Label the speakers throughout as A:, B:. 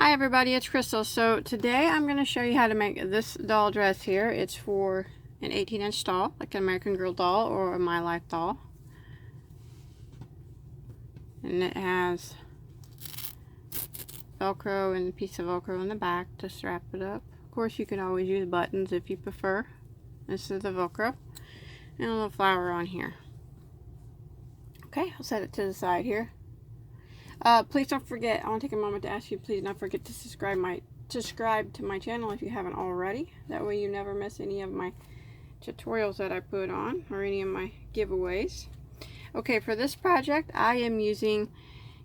A: Hi everybody, it's Crystal. So today I'm going to show you how to make this doll dress here. It's for an 18-inch doll, like an American Girl doll or a My Life doll. And it has Velcro and a piece of Velcro in the back to strap it up. Of course, you can always use buttons if you prefer. This is the Velcro. And a little flower on here. Okay, I'll set it to the side here. Please don't forget, I want to take a moment to ask you, please don't forget to subscribe to my channel if you haven't already. That way you never miss any of my tutorials that I put on or any of my giveaways. Okay, for this project I am using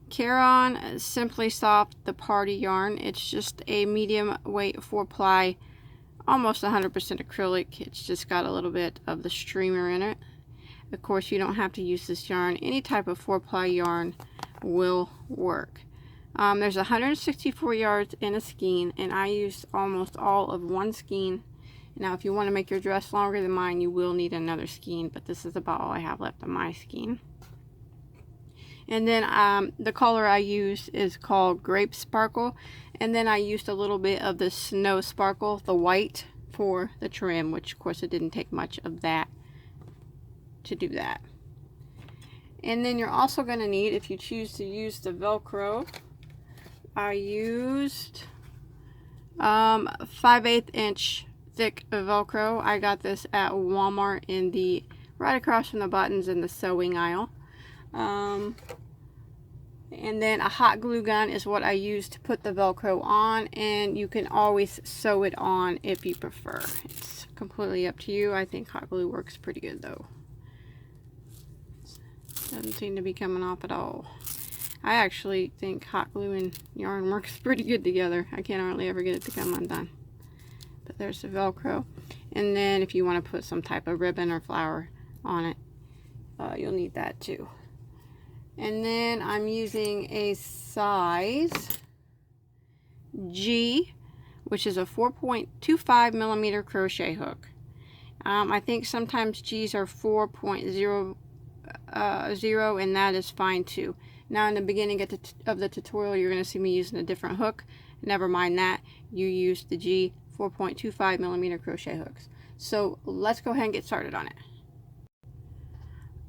A: Caron Simply Soft the Party Yarn. It's just a medium weight 4-ply, almost 100% acrylic. It's just got a little bit of the streamer in it. Of course, you don't have to use this yarn. Any type of 4-ply yarn will work. There's 164 yards in a skein, and I used almost all of one skein. Now, if you want to make your dress longer than mine, you will need another skein, but this is about all I have left on my skein. And then the color I used is called Grape Sparkle, and then I used a little bit of the Snow Sparkle, the white, for the trim, which of course it didn't take much of that to do that. And then you're also going to need, if you choose to use the Velcro, I used 5/8 inch thick Velcro. I got this at Walmart in the right across from the buttons in the sewing aisle. And then a hot glue gun is what I use to put the Velcro on, and you can always sew it on if you prefer. It's completely up to you. I think hot glue works pretty good though. Doesn't seem to be coming off at all. I actually think hot glue and yarn works pretty good together. I can't hardly ever get it to come undone. But there's the Velcro. And then if you want to put some type of ribbon or flower on it, you'll need that too. And then I'm using a size G, which is a 4.25 millimeter crochet hook. I think sometimes G's are 4.0, and that is fine too. Now in the beginning of the tutorial, you're going to see me using a different hook. Never mind that. You use the G 4.25 millimeter crochet hooks. So let's go ahead and get started on it.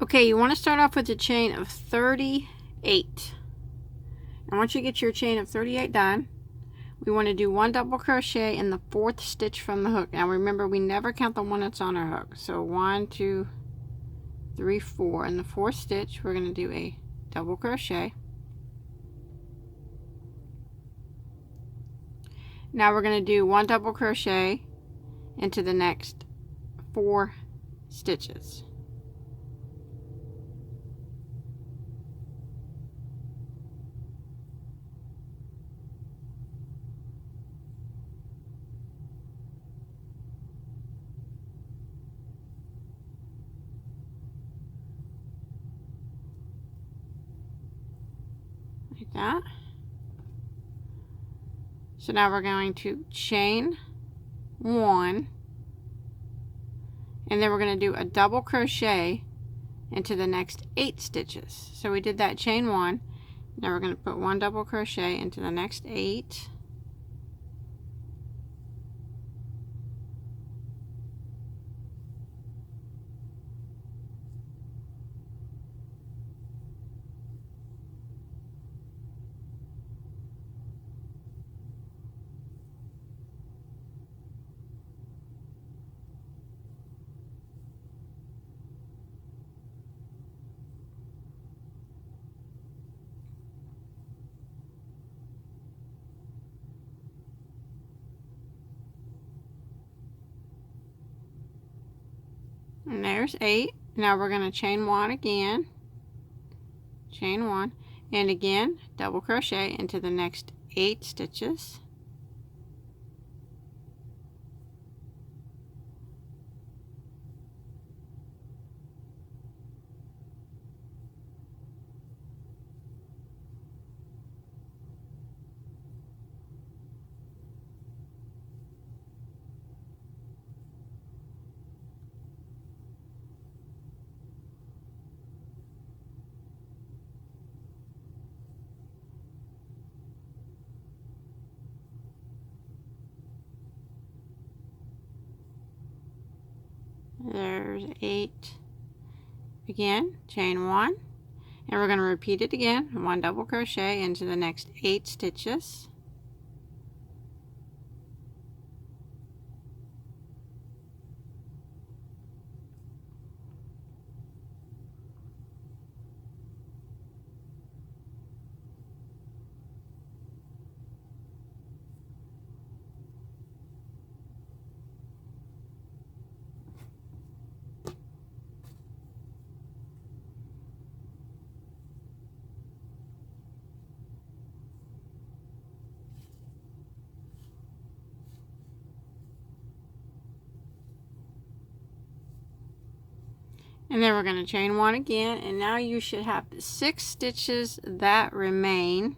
A: Okay, you want to start off with a chain of 38. And once you get your chain of 38 done, we want to do one double crochet in the 4th stitch from the hook. Now remember, we never count the one that's on our hook. So 1, 2, 3, 4. In the 4th stitch, we're going to do a double crochet. Now we're going to do one double crochet into the next 4 stitches. Like that. So now we're going to chain 1, and then we're going to do a double crochet into the next 8 stitches. So we did that chain 1. Now we're going to put one double crochet into the next 8. And there's 8. Now we're going to chain 1 again, chain 1, and again double crochet into the next 8 stitches. there's 8 again, chain 1, and we're going to repeat it again, 1 double crochet into the next 8 stitches. And then we're going to chain 1 again, and now you should have 6 stitches that remain.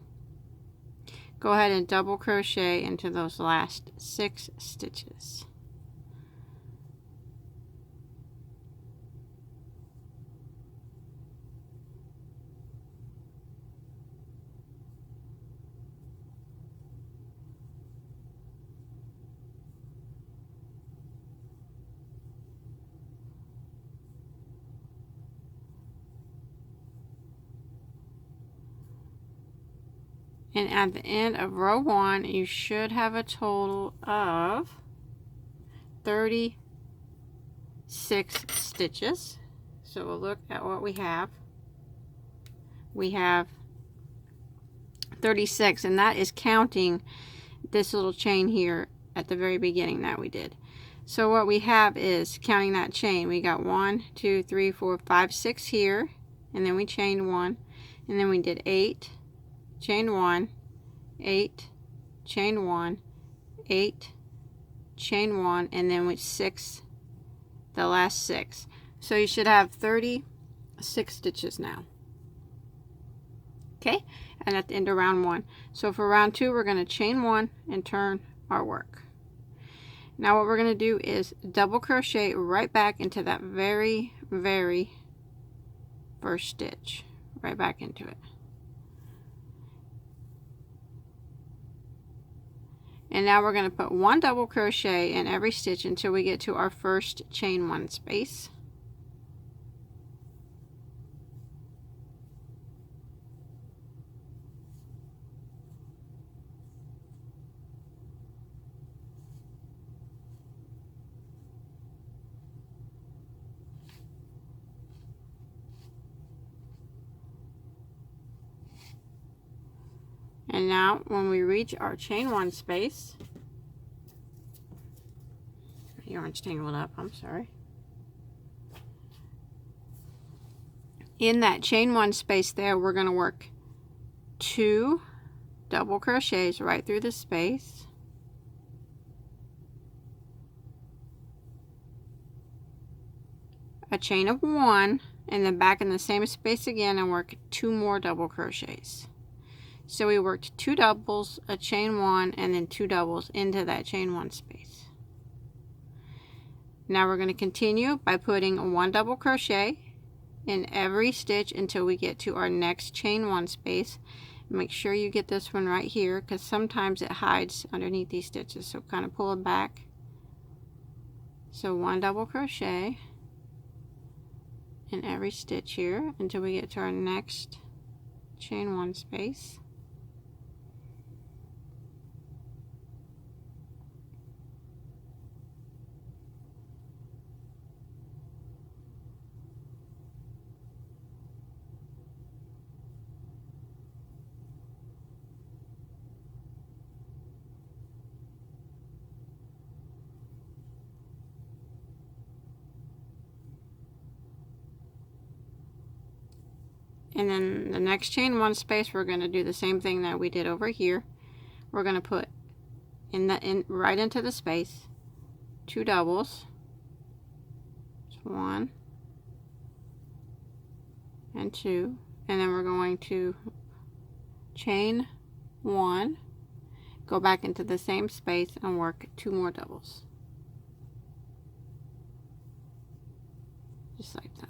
A: Go ahead and double crochet into those last 6 stitches. And at the end of row 1, you should have a total of 36 stitches. So we'll look at what we have. We have 36, and that is counting this little chain here at the very beginning that we did. So what we have is, counting that chain, we got 1, 2, 3, 4, 5, 6 here, and then we chained 1, and then we did 8, chain 1, 8, chain 1, 8, chain 1, and then with 6, the last 6. So you should have 36 stitches now. Okay, and at the end of round 1. So for round 2, we're going to chain 1 and turn our work. Now what we're going to do is double crochet right back into that very first stitch, right back into it. And now we're going to put 1 double crochet in every stitch until we get to our first chain 1 space. And now when we reach our chain 1 space, the yarn's tangled up, I'm sorry. In that chain 1 space there, we're going to work 2 double crochets right through the space. A chain of 1, and then back in the same space again and work 2 more double crochets. So we worked 2 doubles, a chain 1, and then 2 doubles into that chain 1 space. Now we're going to continue by putting 1 double crochet in every stitch until we get to our next chain 1 space. Make sure you get this one right here, because sometimes it hides underneath these stitches, so kind of pull it back. So 1 double crochet in every stitch here until we get to our next chain 1 space. And then the next chain 1 space, we're going to do the same thing that we did over here. We're going to put right into the space 2 doubles. 1 and 2, and then we're going to chain 1, go back into the same space and work 2 more doubles. Just like that.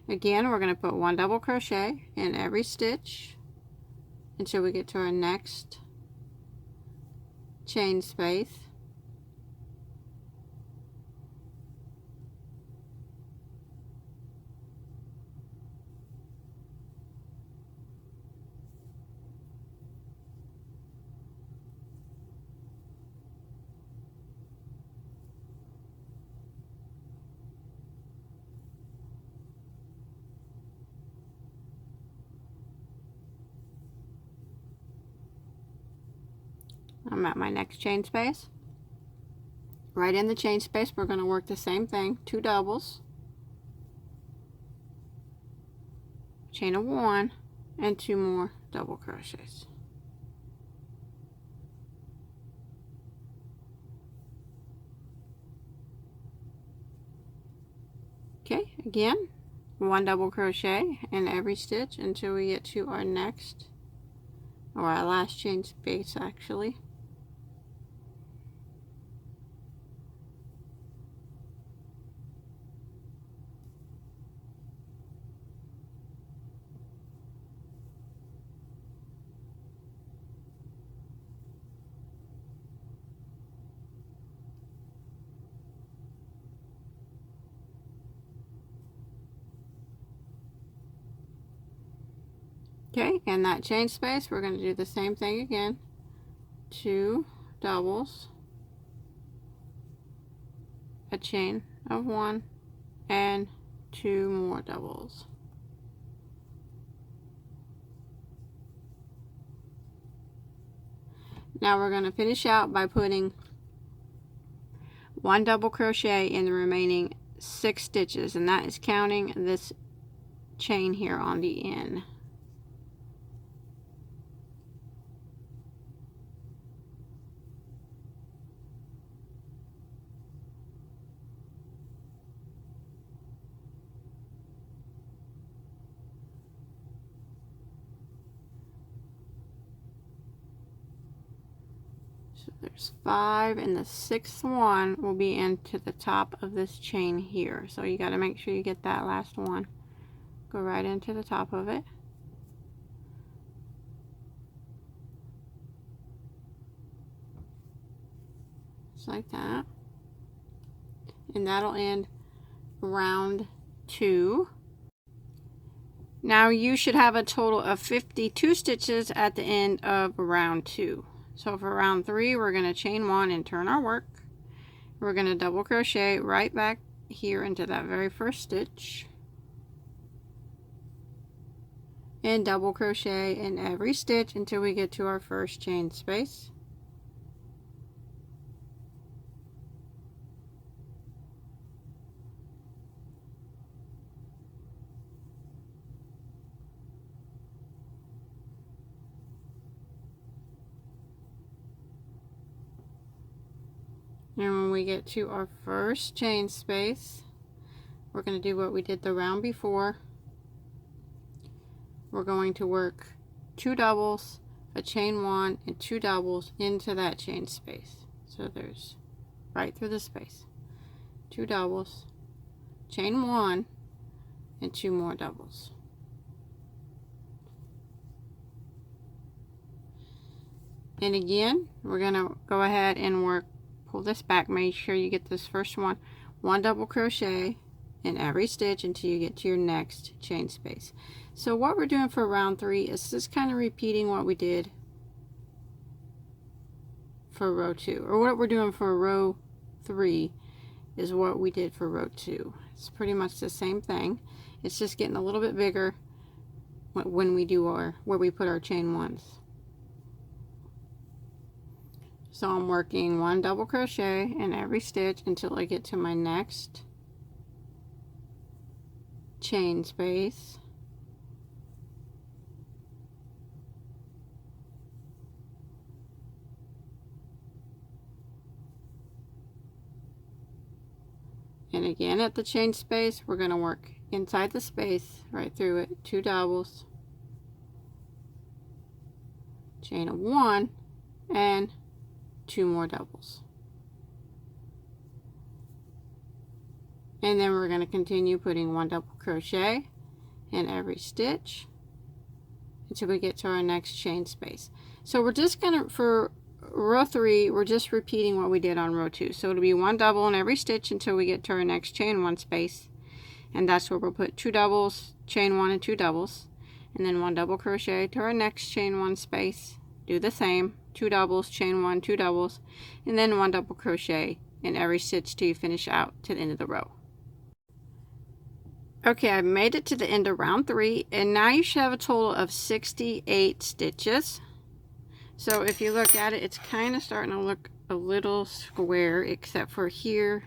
A: Again, we're going to put 1 double crochet in every stitch until we get to our next chain space. I'm at my next chain space. Right in the chain space, we're going to work the same thing, 2 doubles, chain of 1, and 2 more double crochets. Okay, again, 1 double crochet in every stitch until we get to our next, or our last chain space actually. Okay, in that chain space, we're going to do the same thing again. 2 doubles, a chain of 1, and 2 more doubles. Now we're going to finish out by putting 1 double crochet in the remaining 6 stitches, and that is counting this chain here on the end. So there's 5, and the 6th one will be into the top of this chain here. So you got to make sure you get that last one. Go right into the top of it. Just like that. And that'll end round 2. Now you should have a total of 52 stitches at the end of round 2. So for round 3, we're going to chain 1 and turn our work. We're going to double crochet right back here into that very first stitch, and double crochet in every stitch until we get to our first chain space. And when we get to our first chain space, we're going to do what we did the round before. We're going to work 2 doubles, a chain 1, and 2 doubles into that chain space. So there's right through the space. 2 doubles, chain 1, and 2 more doubles. And again, we're going to go ahead and work, pull this back, make sure you get this first one, 1 double crochet in every stitch until you get to your next chain space. So what we're doing for round 3 is just kind of repeating what we did for row 2, or what we're doing for row 3 is what we did for row 2. It's pretty much the same thing. It's just getting a little bit bigger when we do where we put our chain 1s. So I'm working 1 double crochet in every stitch until I get to my next chain space. And again at the chain space, we're going to work inside the space right through it, 2 doubles, chain of 1, and 2 more doubles. And then we're going to continue putting 1 double crochet in every stitch until we get to our next chain space. So we're just going to, for row 3, we're just repeating what we did on row 2. So it'll be 1 double in every stitch until we get to our next chain 1 space. And that's where we'll put 2 doubles, chain 1 and 2 doubles. And then 1 double crochet to our next chain 1 space. Do the same. 2 doubles, chain 1, 2 doubles, and then 1 double crochet in every stitch till you finish out to the end of the row. Okay, I've made it to the end of round 3, and now you should have a total of 68 stitches. So if you look at it, it's kind of starting to look a little square, except for here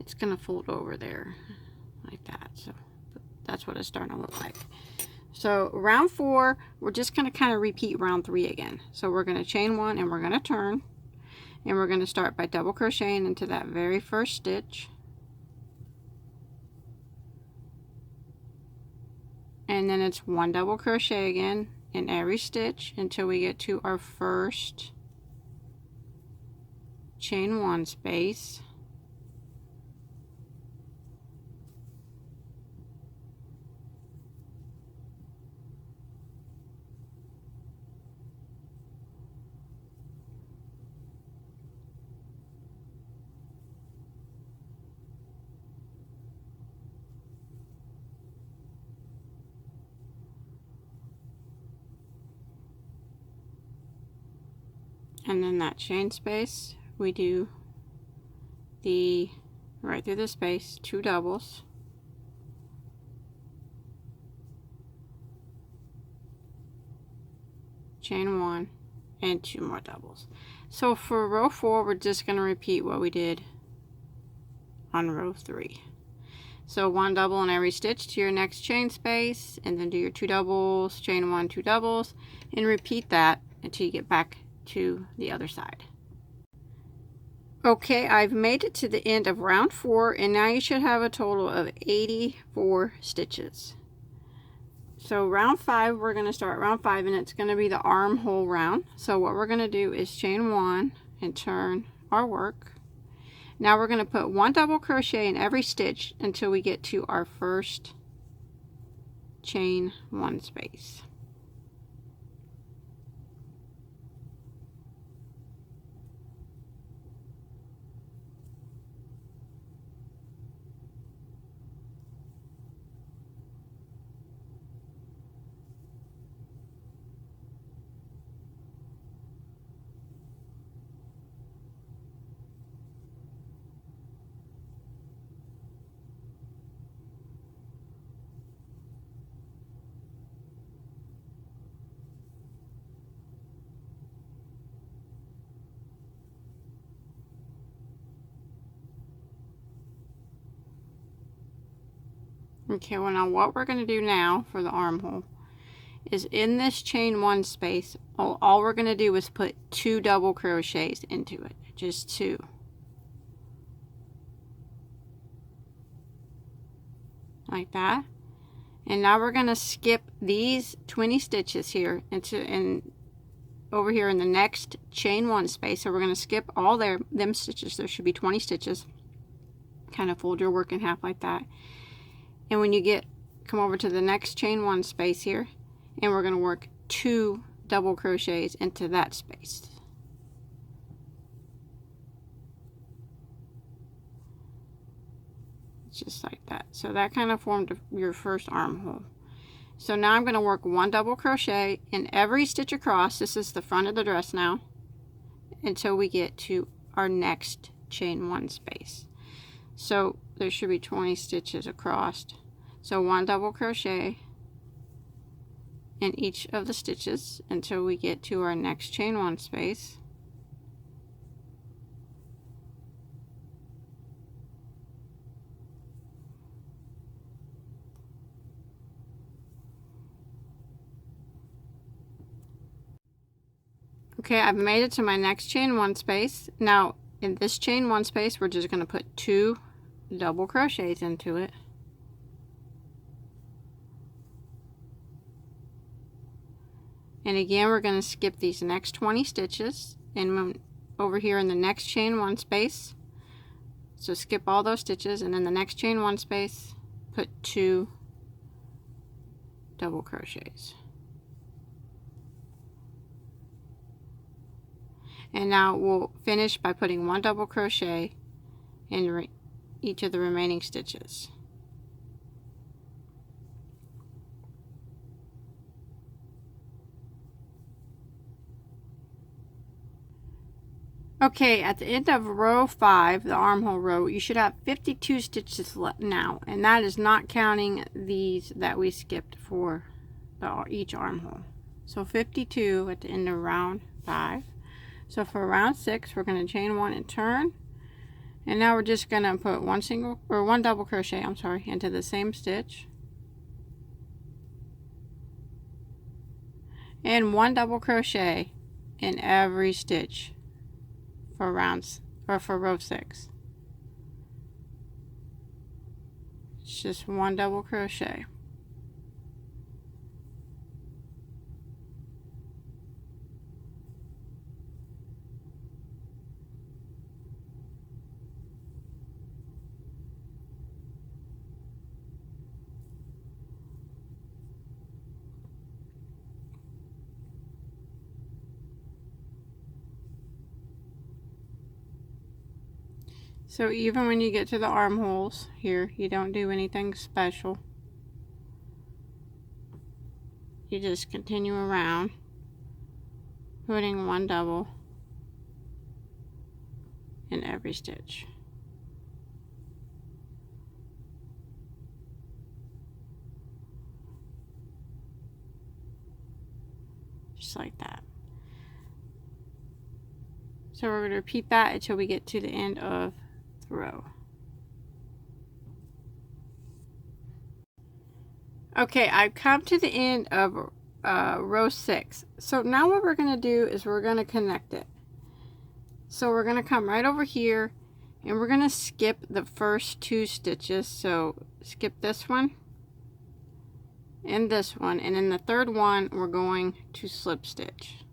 A: it's going to fold over there like that. So that's what it's starting to look like. So round 4, we're just going to kind of repeat round 3 again. So we're going to chain 1 and we're going to turn, and we're going to start by double crocheting into that very first stitch, and then it's 1 double crochet again in every stitch until we get to our first chain 1 space. And then that chain space, we do the right through the space 2 doubles, chain 1, and 2 more doubles. So for row 4, we're just going to repeat what we did on row 3. So 1 double in every stitch to your next chain space, and then do your 2 doubles, chain 1, 2 doubles, and repeat that until you get back to the other side. Okay, I've made it to the end of round 4, and now you should have a total of 84 stitches. So round 5, we're going to start round 5, and it's going to be the armhole round. So what we're going to do is chain 1 and turn our work. Now we're going to put 1 double crochet in every stitch until we get to our first chain 1 space. Okay, well now what we're going to do now for the armhole is in this chain 1 space, all we're going to do is put 2 double crochets into it, just 2. Like that. And now we're going to skip these 20 stitches here over here in the next chain 1 space. So we're going to skip all them stitches. There should be 20 stitches. Kind of fold your work in half like that. And when you come over to the next chain 1 space here, and we're going to work 2 double crochets into that space. Just like that. So that kind of formed your first armhole. So now I'm going to work 1 double crochet in every stitch across. This is the front of the dress now, until we get to our next chain 1 space. So there should be 20 stitches across. So 1 double crochet in each of the stitches until we get to our next chain 1 space. Okay, I've made it to my next chain 1 space. Now in this chain 1 space, we're just going to put 2 double crochets into it. And again, we're going to skip these next 20 stitches and over here in the next chain 1 space. So skip all those stitches, and then the next chain 1 space, put 2 double crochets. And now we'll finish by putting 1 double crochet in each of the remaining stitches. Okay, at the end of row 5, the armhole row, you should have 52 stitches left now, and that is not counting these that we skipped for each armhole. So 52 at the end of round 5. So for round 6, we're going to chain 1 and turn. And now we're just going to put one double crochet, into the same stitch. And 1 double crochet in every stitch for row 6. It's just 1 double crochet. So even when you get to the armholes here, you don't do anything special. You just continue around, putting 1 double in every stitch. Just like that. So we're going to repeat that until we get to the end of the row. Okay, I've come to the end of row 6. So now what we're going to do is we're going to connect it. So we're going to come right over here and we're going to skip the first 2 stitches. So skip this one and this one, and in the third one we're going to slip stitch.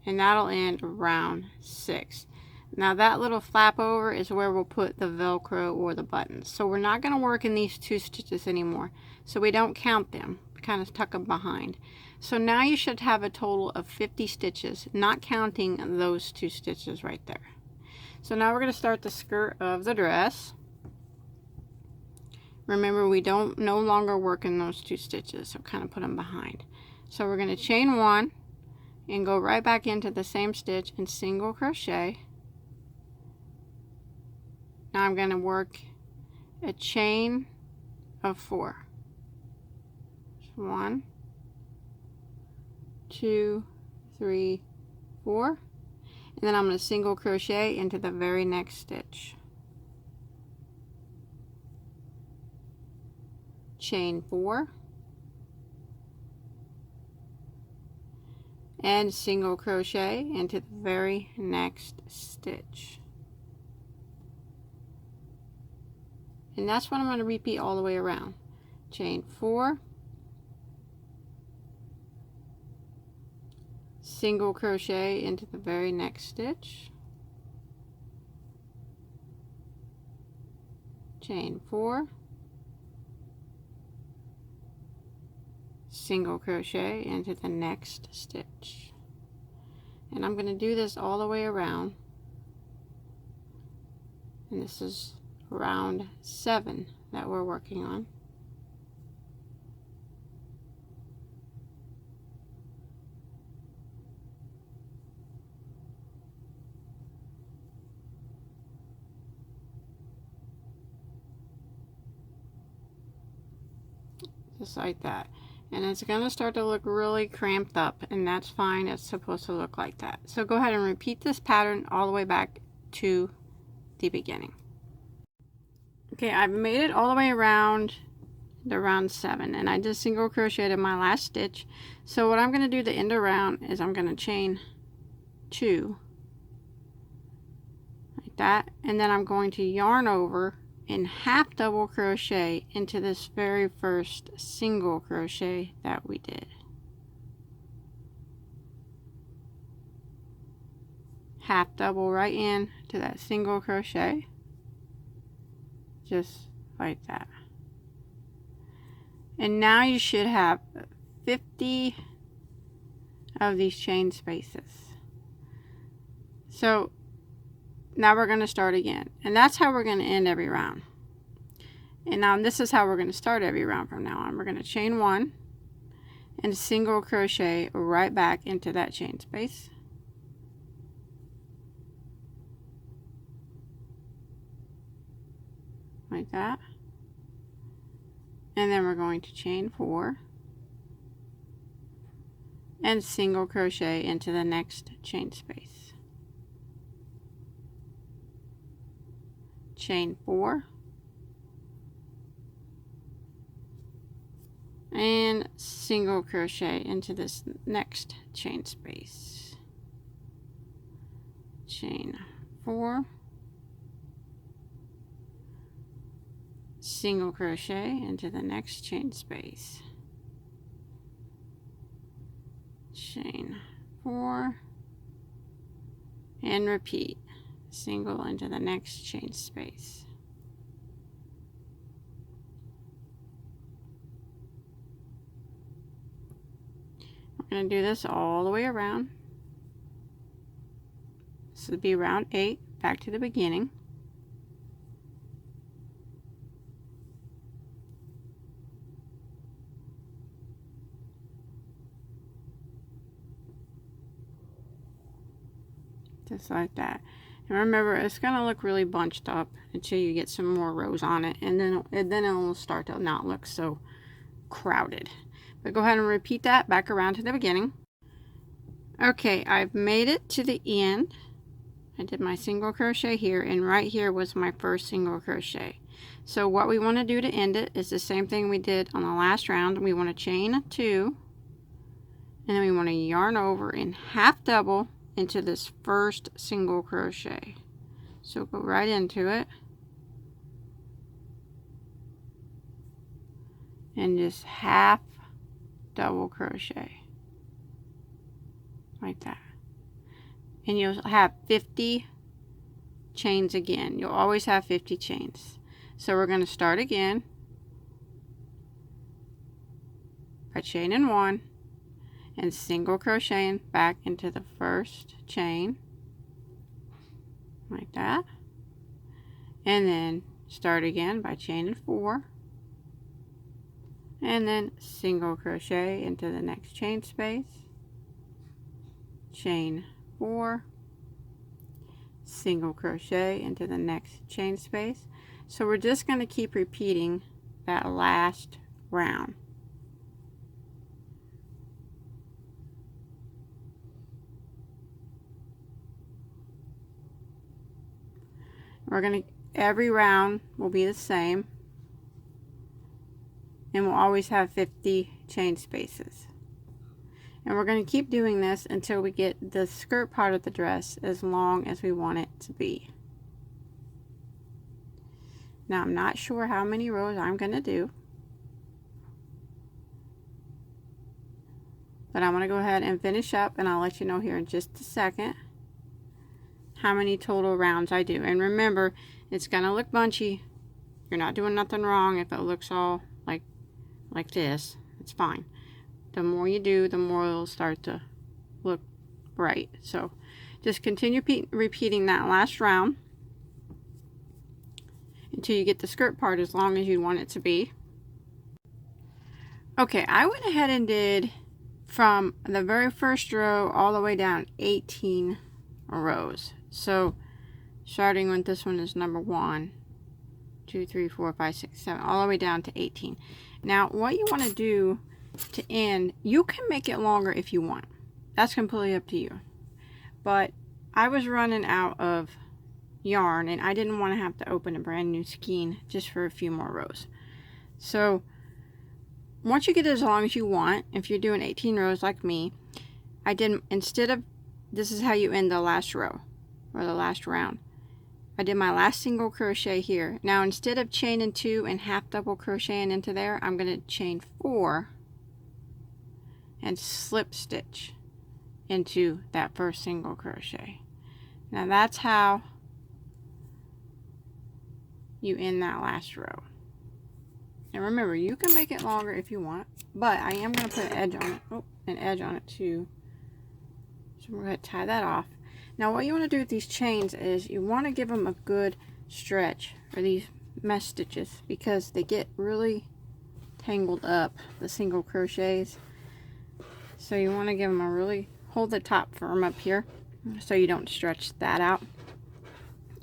A: And that'll end round 6. Now that little flap over is where we'll put the Velcro or the buttons. So we're not going to work in these 2 stitches anymore. So we don't count them, kind of tuck them behind. So now you should have a total of 50 stitches, not counting those 2 stitches right there. So now we're going to start the skirt of the dress. Remember, we don't no longer work in those 2 stitches, so kind of put them behind. So we're going to chain 1 and go right back into the same stitch and single crochet. Now I'm going to work a chain of 4. 1, 2, 3, 4, and then I'm going to single crochet into the very next stitch. Chain 4 and single crochet into the very next stitch. And that's what I'm going to repeat all the way around. Chain 4, single crochet into the very next stitch, chain 4, single crochet into the next stitch. And I'm going to do this all the way around, and this is round 7 that we're working on. Just like that. And it's going to start to look really cramped up, and that's fine. It's supposed to look like that. So go ahead and repeat this pattern all the way back to the beginning. Okay, I've made it all the way around the round 7, and I just single crocheted my last stitch. So what I'm going to do the end around is I'm going to chain 2 like that, and then I'm going to yarn over and half double crochet into this very first single crochet that we did. Half double right in to that single crochet, just like that. And now you should have 50 of these chain spaces. So now we're going to start again, and that's how we're going to end every round. And now this is how we're going to start every round from now on. We're going to chain 1 and single crochet right back into that chain space. Like that. And then we're going to chain 4 and single crochet into the next chain space. Chain 4 and single crochet into this next chain space. Chain 4, single crochet into the next chain space. Chain 4 and repeat, single into the next chain space. We're going to do this all the way around. This would be round 8, back to the beginning. Just like that. And remember, it's going to look really bunched up until you get some more rows on it, and then it'll start to not look so crowded. But go ahead and repeat that back around to the beginning. Okay, I've made it to the end. I did my single crochet here, and right here was my first single crochet. So what we want to do to end it is the same thing we did on the last round. We want to chain 2, and then we want to yarn over and half double into this first single crochet. So go right into it and just half double crochet like that, and you'll have 50 chains again. You'll always have 50 chains. So we're going to start again by chaining 1 and single crocheting back into the first chain like that, and then start again by chaining 4 and then single crochet into the next chain space, chain 4, single crochet into the next chain space. So we're just going to keep repeating that last round. We're going to, every round will be the same, and we'll always have 50 chain spaces. And we're going to keep doing this until we get the skirt part of the dress as long as we want it to be. Now I'm not sure how many rows I'm going to do, but I'm going to go ahead and finish up, and I'll let you know here in just a second how many total rounds I do. And remember, it's going to look bunchy. You're not doing nothing wrong if it looks all like this. It's fine. The more you do, the more it'll start to look right. So just continue repeating that last round until you get the skirt part as long as you want it to be. Okay, I went ahead and did from the very first row all the way down 18 rows. So starting with this one is number 1, 2, 3, 4, 5, 6, 7, all the way down to 18. Now what you want to do to end, you can make it longer if you want. That's completely up to you. But I was running out of yarn, and I didn't want to have to open a brand new skein just for a few more rows. So once you get as long as you want, if you're doing 18 rows like me, I did, instead of, this is how you end the last row or the last round. I did my last single crochet here. Now instead of chaining 2 and half double crocheting into there, I'm going to chain 4 and slip stitch into that first single crochet. Now that's how you end that last row. And remember, you can make it longer if you want, but I am going to put an edge on it. Oh, an edge on it too. So we're going to tie that off. Now what you want to do with these chains is you want to give them a good stretch for these mesh stitches, because they get really tangled up, the single crochets. So you want to give them a really, hold the top firm up here so you don't stretch that out.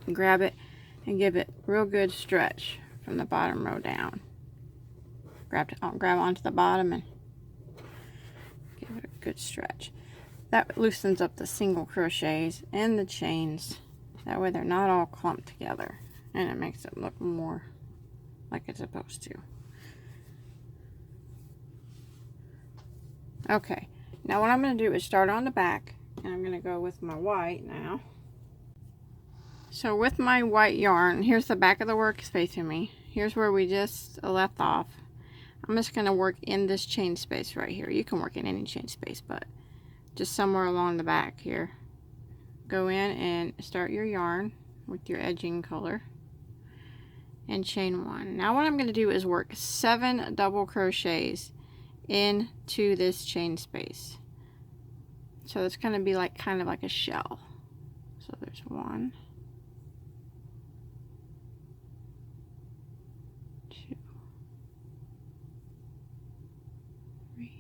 A: And grab it and give it real good stretch from the bottom row down. Grab onto the bottom and give it a good stretch. That loosens up the single crochets and the chains. That way they're not all clumped together, and it makes it look more like it's supposed to. Okay, now what I'm going to do is start on the back, and I'm going to go with my white now. So with my white yarn, here's the back of the work facing me. Here's where we just left off. I'm just going to work in this chain space right here. You can work in any chain space, but just somewhere along the back here. Go in and start your yarn with your edging color and chain 1. Now what I'm going to do is work 7 double crochets into this chain space. So it's going to be like kind of like a shell. So there's 1, 2, 3,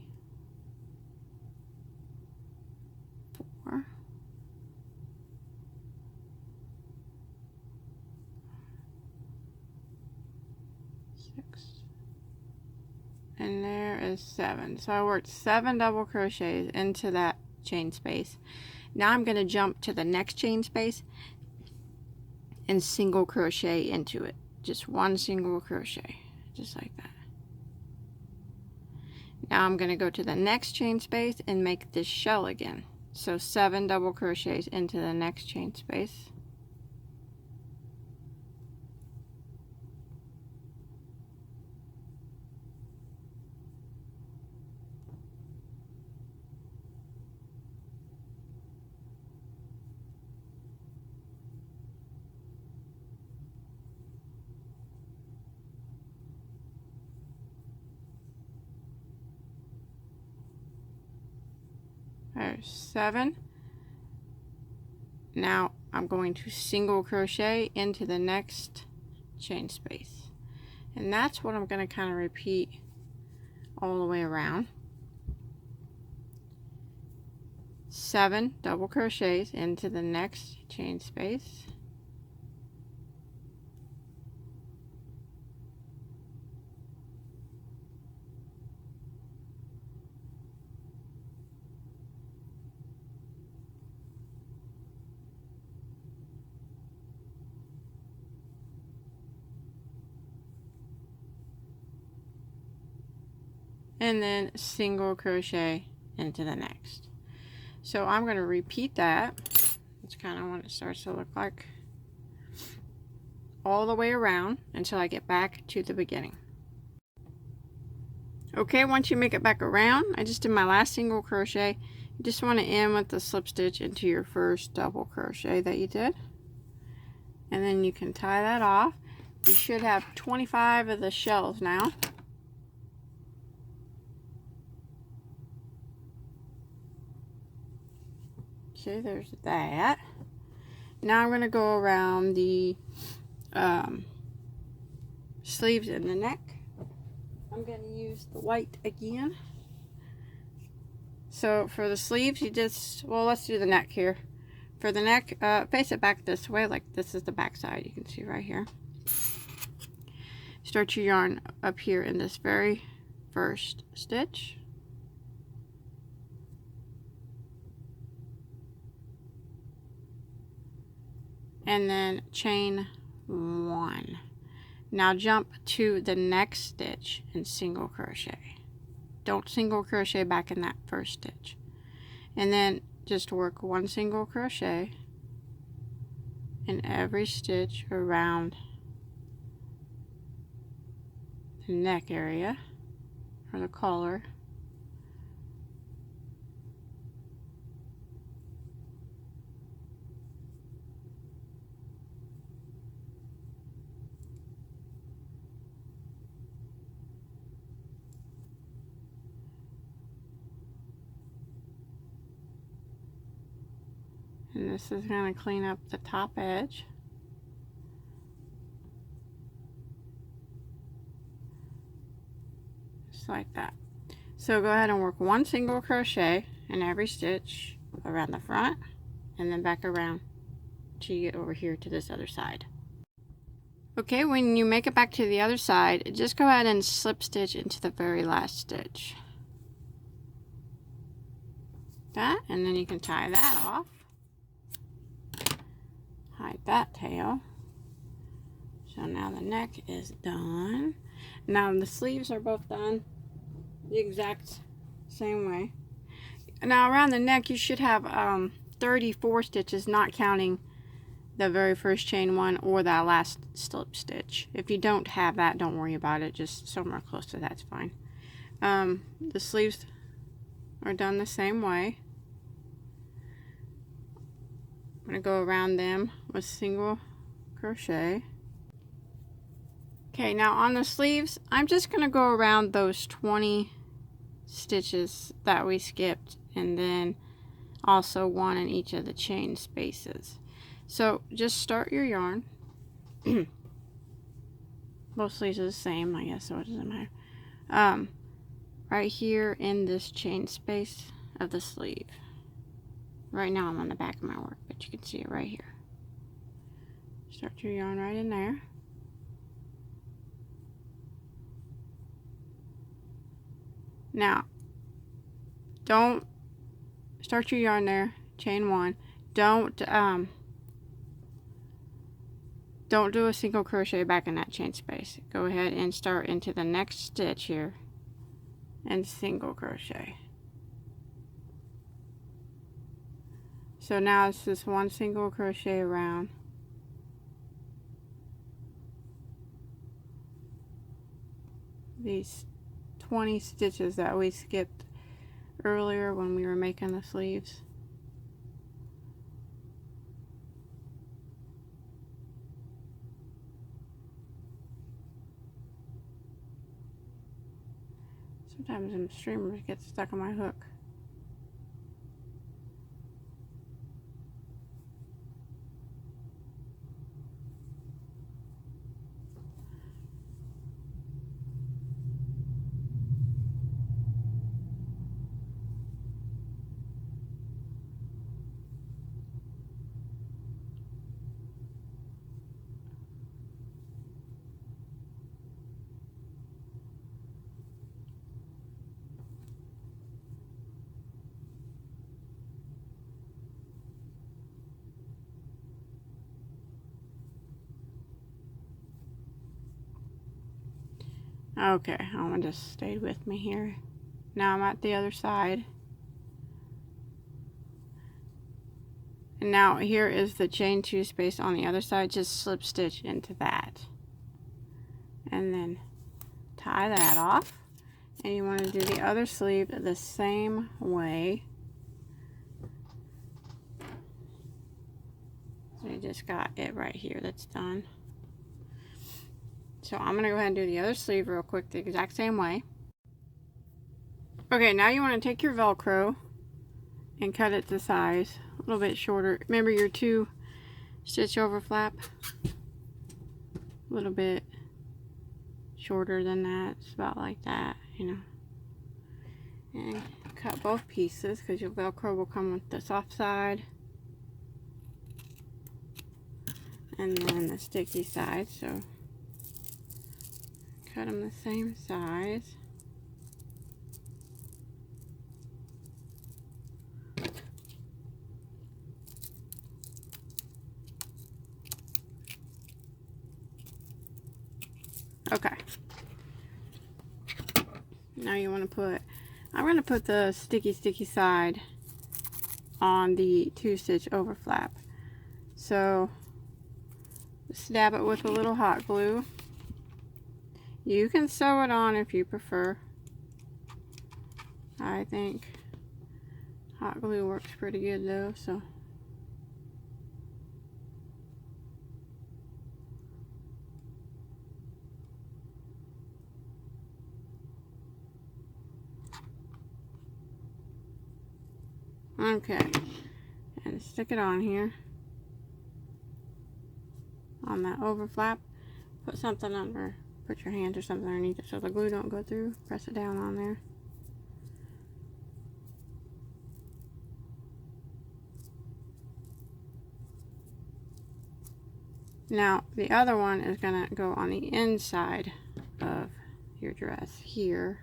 A: 4, 6, and there is 7. So I worked 7 double crochets into that chain space. Now I'm going to jump to the next chain space and single crochet into it. Just 1 single crochet, just like that. Now I'm going to go to the next chain space and make this shell again. So 7 double crochets into the next chain space. There's 7. Now I'm going to single crochet into the next chain space, and that's what I'm going to kind of repeat all the way around. 7 double crochets into the next chain space. And then single crochet into the next. So I'm going to repeat that. That's kind of what it starts to look like, all the way around until I get back to the beginning. Okay, once you make it back around, I just did my last single crochet. You just want to end with the slip stitch into your first double crochet that you did, and then you can tie that off. You should have 25 of the shells now. Okay, there's that. Now I'm going to go around the sleeves and the neck. I'm going to use the white again. So for the sleeves, you just, well, let's do the neck here. For the neck, face it back this way, like this is the back side. You can see right here. Start your yarn up here in this very first stitch. And then chain 1. Now jump to the next stitch and single crochet. Don't single crochet back in that first stitch. And then just work 1 single crochet in every stitch around the neck area or the collar. And this is going to clean up the top edge. Just like that. So go ahead and work 1 single crochet in every stitch around the front and then back around till you get over here to this other side. Okay, when you make it back to the other side, just go ahead and slip stitch into the very last stitch. that, and then you can tie that off. Hide that tail. So now the neck is done. Now the sleeves are both done the exact same way. Now around the neck you should have 34 stitches, not counting the very first chain one or that last slip stitch. If you don't have that, don't worry about it, just somewhere close to that's fine. The sleeves are done the same way. I'm going to go around them with single crochet. Okay, now on the sleeves, I'm just going to go around those 20 stitches that we skipped, and then also one in each of the chain spaces. So just start your yarn. Both sleeves are the same, I guess, so it doesn't matter. Right here in this chain space of the sleeve. Right now I'm on the back of my work, but you can see it right here. Start your yarn right in there. Now, don't start your yarn there, chain one. Don't do a single crochet back in that chain space. Go ahead and start into the next stitch here and single crochet. So now it's just one single crochet around. These 20 stitches that we skipped earlier when we were making the sleeves. Sometimes the streamers get stuck on my hook. Okay, I want to just stay with me here. Now I'm at the other side. And now here is the chain 2 space on the other side. Just slip stitch into that. And then tie that off. And you want to do the other sleeve the same way. So you just got it right here that's done. So I'm going to go ahead and do the other sleeve real quick the exact same way. Okay, now you want to take your Velcro and cut it to size. A little bit shorter. Remember your 2 stitch overlap? A little bit shorter than that. It's about like that, you know. And cut both pieces because your Velcro will come with the soft side. And then the sticky side, so cut them the same size. Okay. Now you want to put, I'm going to put the sticky side on the 2 stitch overlap. So stab it with a little hot glue. You can sew it on if you prefer. I think hot glue works pretty good though, so. Okay, and stick it on here. On that overlap, put something under, put your hand or something underneath it so the glue don't go through. Press it down on there. Now the other one is gonna go on the inside of your dress here.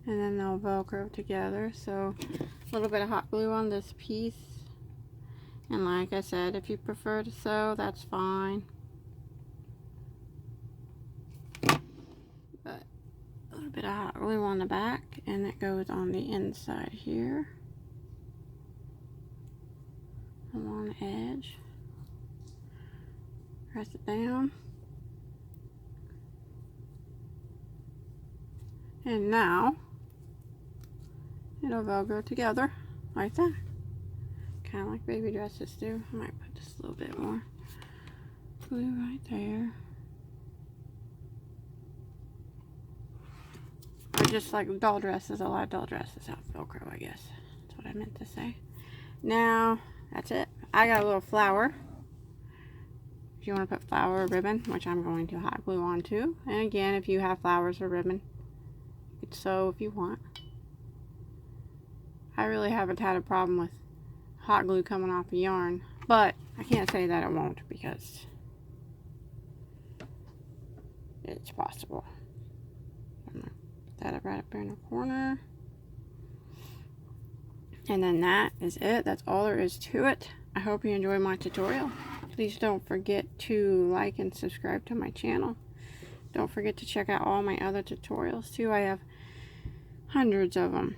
A: and then they'll Velcro together. So a little bit of hot glue on this piece, and like I said, if you prefer to sew, that's fine, but a little bit of hot glue on the back, and it goes on the inside here along the edge. Press it down, and now it'll Velcro together like that, kind of like baby dresses do. I might put just a little bit more glue right there, or just like doll dresses. A lot of doll dresses have Velcro, I guess that's what I meant to say. Now that's it. I got a little flower. If you want to put flower or ribbon, which I'm going to hot glue on too. And again, if you have flowers or ribbon, you could sew if you want. I really haven't had a problem with hot glue coming off the yarn, but I can't say that it won't, because it's possible. I'm gonna put that right up there in the corner. And then that is it. That's all there is to it. I hope you enjoyed my tutorial. Please don't forget to like and subscribe to my channel. Don't forget to check out all my other tutorials too. I have hundreds of them.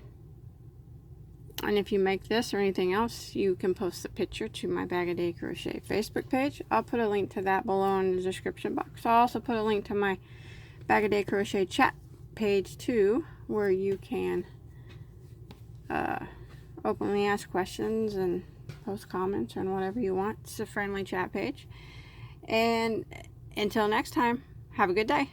A: And if you make this or anything else, you can post a picture to my Bagoday Crochet Facebook page. I'll put a link to that below in the description box. I'll also put a link to my Bagoday Crochet chat page too, where you can openly ask questions and post comments and whatever you want. It's a friendly chat page. And until next time, have a good day.